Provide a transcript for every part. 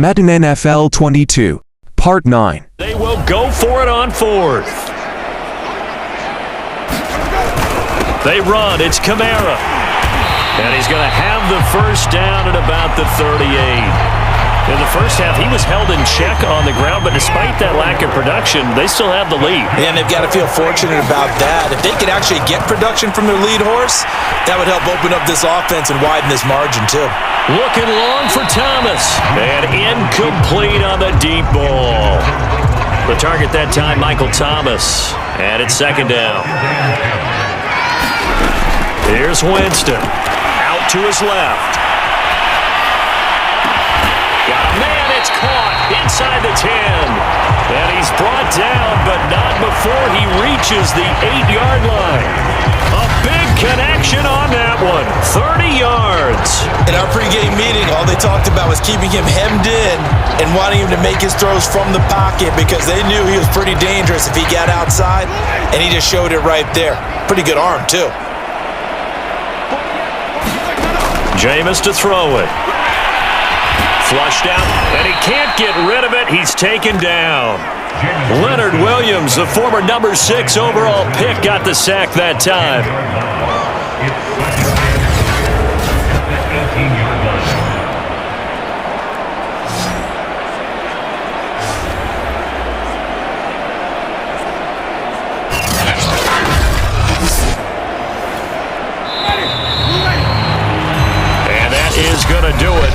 Madden NFL 22, Part 9. They will go for it on fourth. They run. It's Kamara. And he's going to have the first down at about the 38. In the first half, he was held in check on the ground, but despite that lack of production, they still have the lead. And they've got to feel fortunate about that. If they could actually get production from their lead horse, that would help open up this offense and widen this margin too. Looking long for Thomas. And incomplete on the deep ball. The target that time, Michael Thomas. And it's second down. Here's Winston. Out to his left. Got a man, it's caught inside the 10. And he's brought down, but not before he reaches the 8-yard line. A big connection on that one. 30 yards. In our pregame meeting, all they talked about was keeping him hemmed in and wanting him to make his throws from the pocket because they knew he was pretty dangerous if he got outside, and he just showed it right there. Pretty good arm, too. Jameis to throw it. Flushed out, and he can't get rid of it. He's taken down. Leonard Williams, the former number 6 overall pick, got the sack that time. And that is going to do it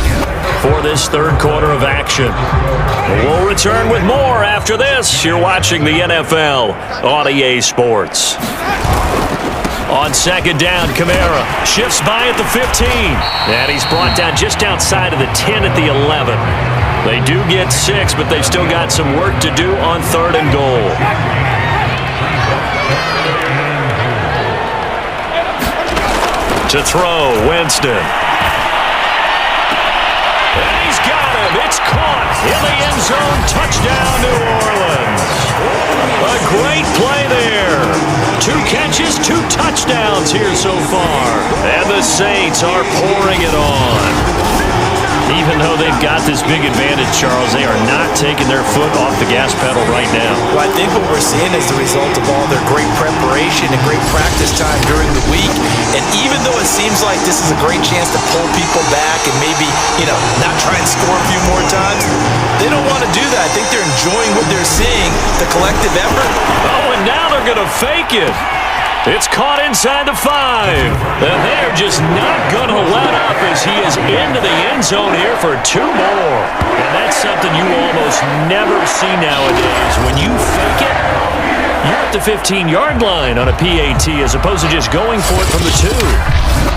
for this third quarter of action. We'll return with more after this. You're watching the NFL on EA Sports. On second down, Kamara shifts by at the 15. And he's brought down just outside of the 10 at the 11. They do get 6, but they've still got some work to do on third and goal. To throw, Winston. It's caught in the end zone. Touchdown, New Orleans. A great play there. 2 catches, 2 touchdowns here so far. And the Saints are pouring it on. Even though they've got this big advantage, Charles, they are not taking their foot off the gas pedal right now. Well, I think what we're seeing is the result of all their great preparation and great practice time during the week. And even though it seems like this is a great chance to pull people back and maybe, not try and score a few more times, they don't want to do that. I think they're enjoying what they're seeing, the collective effort. Oh, and now they're going to fake it. It's caught inside the 5. And they're just not going to let up as he is into the end zone here for 2 more. And that's something you almost never see nowadays. When you fake it, you're at the 15-yard line on a PAT as opposed to just going for it from the 2.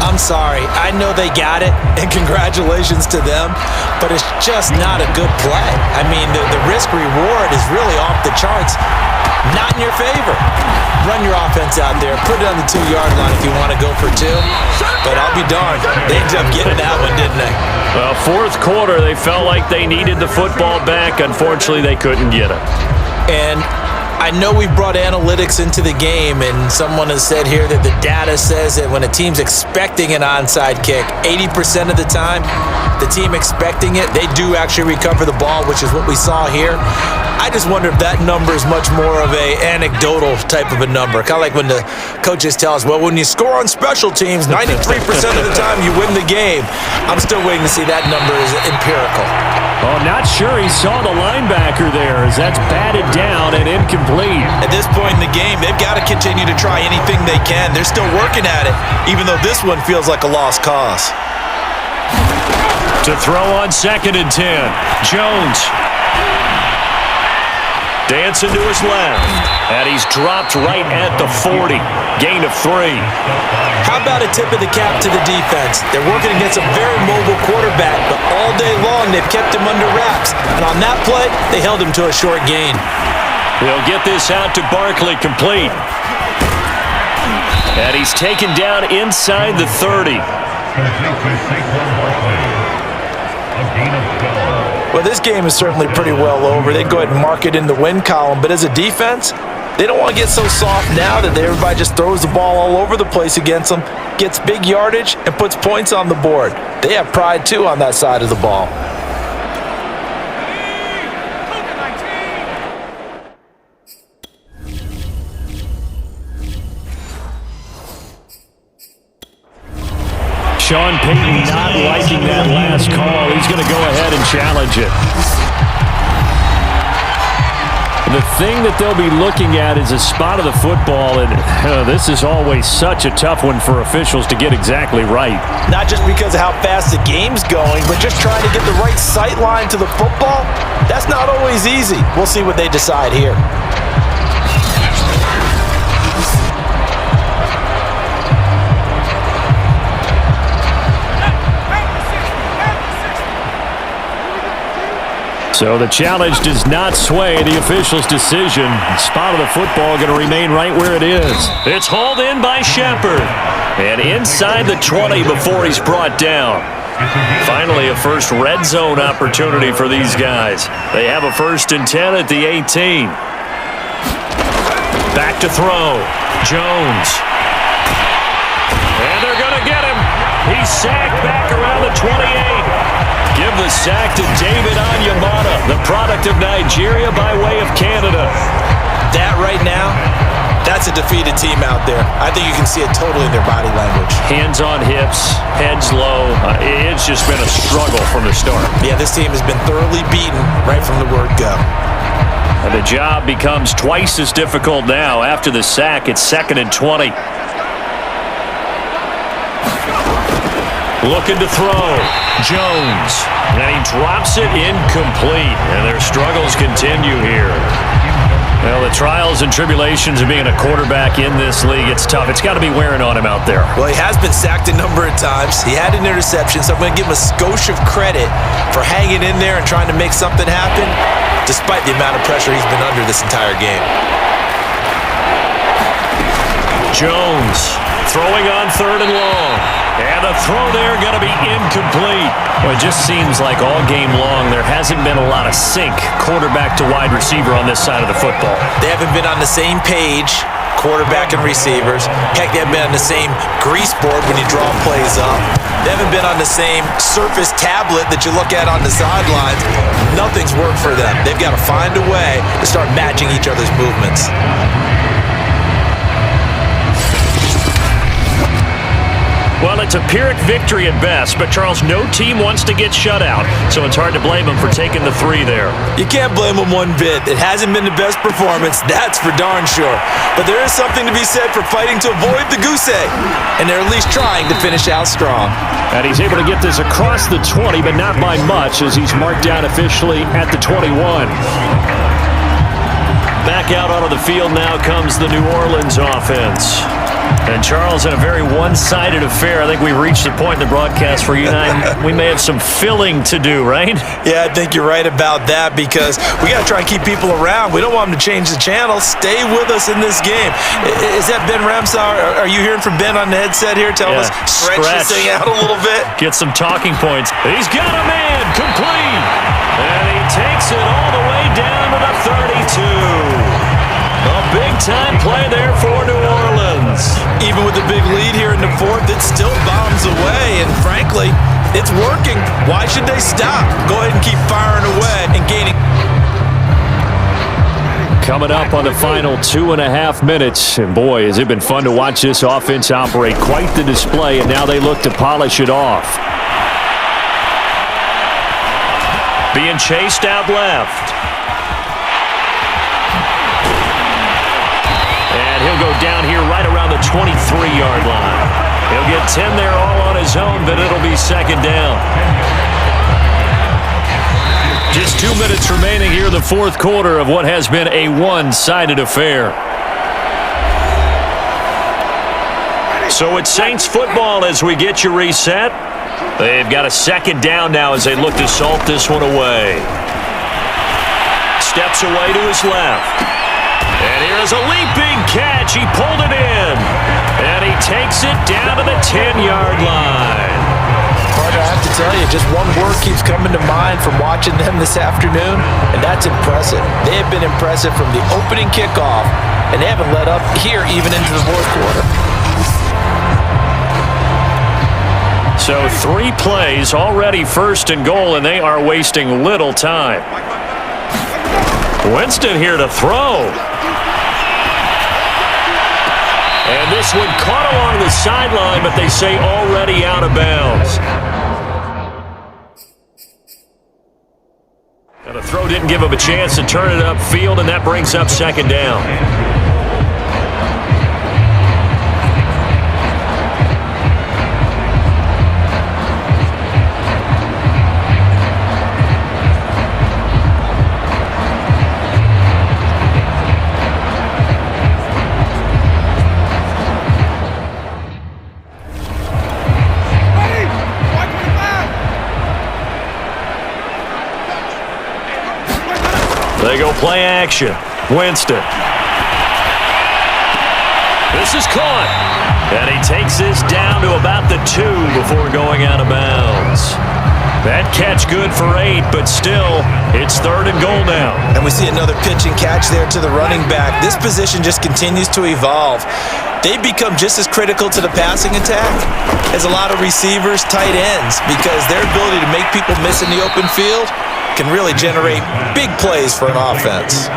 I'm sorry. I know they got it, and congratulations to them, but it's just not a good play. I mean, the risk-reward is really off the charts. Not in your favor. Run your offense out there. Put it on the 2-yard line if you want to go for 2. But I'll be darned. They ended up getting that one, didn't they? Well, fourth quarter, they felt like they needed the football back. Unfortunately, they couldn't get it. And I know we brought analytics into the game, and someone has said here that the data says that when a team's expecting an onside kick, 80% of the time, the team expecting it, they do actually recover the ball, which is what we saw here. I just wonder if that number is much more of a anecdotal type of a number. Kind of like when the coaches tell us, well, when you score on special teams, 93% of the time you win the game. I'm still waiting to see that number is empirical. Oh, not sure he saw the linebacker there as that's batted down and incomplete. At this point in the game, they've got to continue to try anything they can. They're still working at it, even though this one feels like a lost cause. To throw on second and 10, Jones. Dancing to his left, and he's dropped right at the 40. Gain of 3. How about a tip of the cap to the defense? They're working against a very mobile quarterback, but all day long they've kept him under wraps. And on that play, they held him to a short gain. They'll get this out to Barkley, complete. And he's taken down inside the 30. Well, this game is certainly pretty well over. They'd go ahead and mark it in the win column. But as a defense, they don't want to get so soft now that everybody just throws the ball all over the place against them, gets big yardage, and puts points on the board. They have pride, too, on that side of the ball. Sean Payton not liking that last call. He's going to go ahead and challenge it. The thing that they'll be looking at is a spot of the football, and this is always such a tough one for officials to get exactly right. Not just because of how fast the game's going, but just trying to get the right sight line to the football. That's not always easy. We'll see what they decide here. So the challenge does not sway the official's decision. The spot of the football going to remain right where it is. It's hauled in by Shepard. And inside the 20 before he's brought down. Finally, a first red zone opportunity for these guys. They have a 1st and 10 at the 18. Back to throw. Jones. And they're going to get him. He's sacked back around the 28. Give the sack to David Onyemata, the product of Nigeria by way of Canada. That right now, that's a defeated team out there. I think you can see it totally in their body language. Hands on hips, heads low. It's just been a struggle from the start. Yeah, this team has been thoroughly beaten right from the word go. And the job becomes twice as difficult now. After the sack, it's 2nd and 20. Looking to throw. Jones. And he drops it incomplete. And their struggles continue here. Well, the trials and tribulations of being a quarterback in this league, it's tough. It's got to be wearing on him out there. Well, he has been sacked a number of times. He had an interception, so I'm going to give him a skosh of credit for hanging in there and trying to make something happen, despite the amount of pressure he's been under this entire game. Jones throwing on 3rd and long. And the throw there going to be incomplete. Well, it just seems like all game long there hasn't been a lot of sync quarterback to wide receiver on this side of the football. They haven't been on the same page, quarterback and receivers. Heck, they haven't been on the same grease board when you draw plays up. They haven't been on the same Surface tablet that you look at on the sidelines. Nothing's worked for them. They've got to find a way to start matching each other's movements. Well, it's a Pyrrhic victory at best, but Charles, no team wants to get shut out, so it's hard to blame them for taking the 3 there. You can't blame them one bit. It hasn't been the best performance, that's for darn sure. But there is something to be said for fighting to avoid the goose egg, and they're at least trying to finish out strong. And he's able to get this across the 20, but not by much, as he's marked down officially at the 21. Back out onto the field now comes the New Orleans offense. And Charles, in a very one-sided affair, I think we've reached the point in the broadcast where you and I, we may have some filling to do, right? Yeah, I think you're right about that because we got to try and keep people around. We don't want them to change the channel. Stay with us in this game. Is that Ben Ramsauer? Are you hearing from Ben on the headset here? Tell us, stretch this thing out a little bit. Get some talking points. He's got a man, complete. And he takes it all the way down to the 32. A big-time play there for New Orleans. Even with the big lead here in the 4th, it still bombs away, and frankly, it's working. Why should they stop? Go ahead and keep firing away and gaining. Coming up on the final 2.5 minutes, and boy, has it been fun to watch this offense operate. Quite the display, and now they look to polish it off. Being chased out left. He'll go down here right around the 23-yard line. He'll get 10 there all on his own, but it'll be 2nd down. Just 2 minutes remaining here in the 4th quarter of what has been a one-sided affair. So it's Saints football as we get you reset. They've got a 2nd down now as they look to salt this one away. Steps away to his left. And here's a leaping catch. He pulled it in. And he takes it down to the 10-yard line. Carter, I have to tell you, just one word keeps coming to mind from watching them this afternoon, and that's impressive. They have been impressive from the opening kickoff, and they haven't let up here even into the 4th quarter. So 3 plays, already 1st and goal, and they are wasting little time. Winston here to throw. And this one caught along the sideline, but they say already out of bounds. And the throw didn't give him a chance to turn it upfield, and that brings up second down. They go play action. Winston. This is caught. And he takes this down to about the 2 before going out of bounds. That catch good for 8, but still, it's 3rd and goal now. And we see another pitch and catch there to the running back. This position just continues to evolve. They become just as critical to the passing attack as a lot of receivers, tight ends, because their ability to make people miss in the open field can really generate big plays for an offense.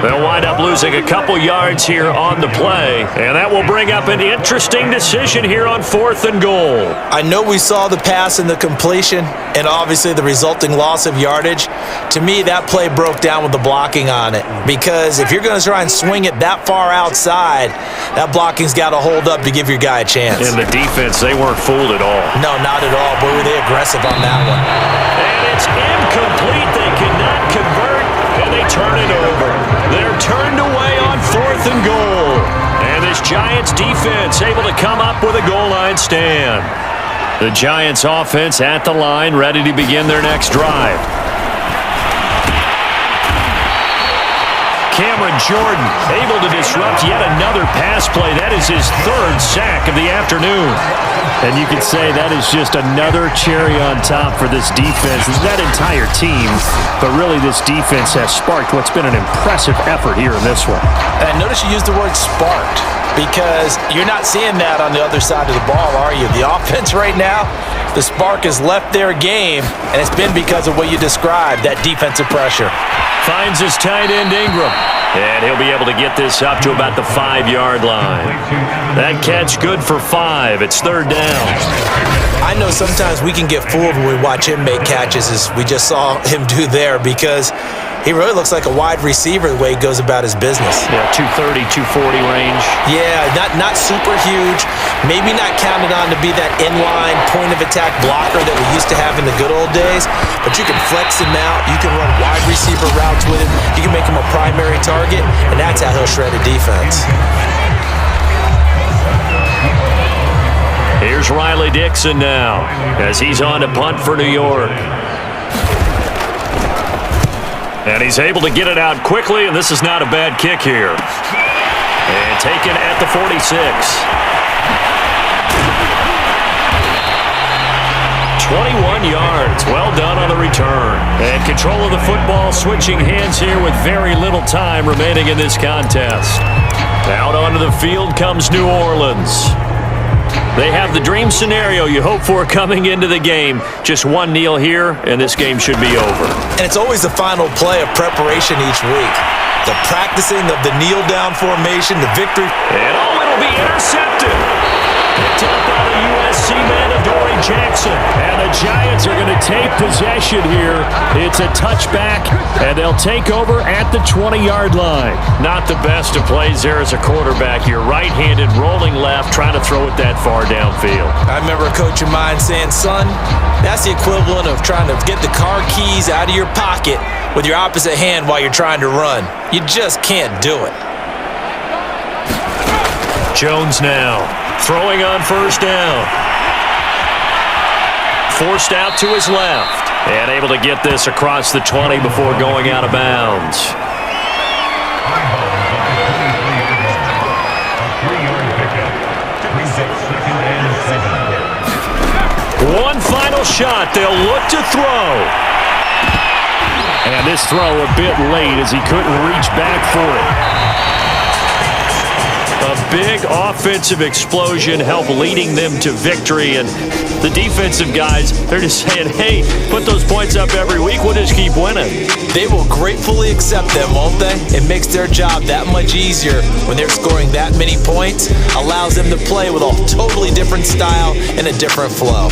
They'll wind up losing a couple yards here on the play, and that will bring up an interesting decision here on 4th and goal. I know we saw the pass and the completion and obviously the resulting loss of yardage. To me, that play broke down with the blocking on it, because if you're going to try and swing it that far outside, that blocking's got to hold up to give your guy a chance. And the defense, they weren't fooled at all. No, not at all. Boy, were they aggressive on that one. And it's incomplete. They cannot convert, and they turn it over. They're turned away on 4th and goal. And this Giants defense able to come up with a goal line stand. The Giants offense at the line, ready to begin their next drive. Cameron Jordan able to disrupt yet another pass play. That is his 3rd sack of the afternoon. And you could say that is just another cherry on top for this defense. That entire team, but really this defense has sparked what's been an impressive effort here in this one. And notice you used the word sparked, because you're not seeing that on the other side of the ball, are you? The offense right now, the spark has left their game, and it's been because of what you described, that defensive pressure. Finds his tight end Ingram. And he'll be able to get this up to about the 5-yard line. That catch good for 5. It's 3rd down. I know sometimes we can get fooled when we watch him make catches, as we just saw him do there, because he really looks like a wide receiver the way he goes about his business. Yeah, 230, 240 range. Yeah, not super huge. Maybe not counted on to be that inline point-of-attack blocker that we used to have in the good old days, but you can flex him out. You can run wide receiver routes with him. You can make him a primary target, and that's how he'll shred a defense. Here's Riley Dixon now, as he's on to punt for New York. And he's able to get it out quickly, and this is not a bad kick here. And taken at the 46. 21 yards. Well done on the return. And control of the football switching hands here with very little time remaining in this contest. Out onto the field comes New Orleans. They have the dream scenario you hope for coming into the game. Just one kneel here, and this game should be over. And it's always the final play of preparation each week. The practicing of the kneel-down formation, the victory. And it'll be intercepted. Picked up by the USC man of Dory Jackson. And the Giants are going to take possession here. It's a touchback, and they'll take over at the 20-yard line. Not the best of plays there as a quarterback. You're right-handed, rolling left, trying to throw it that far downfield. I remember a coach of mine saying, son, that's the equivalent of trying to get the car keys out of your pocket with your opposite hand while you're trying to run. You just can't do it. Jones now, throwing on 1st down. Forced out to his left. And able to get this across the 20 before going out of bounds. One final shot. They'll look to throw. And this throw a bit late as he couldn't reach back for it. A big offensive explosion helped leading them to victory. And the defensive guys, they're just saying, hey, put those points up every week. We'll just keep winning. They will gratefully accept them, won't they? It makes their job that much easier when they're scoring that many points. Allows them to play with a totally different style and a different flow.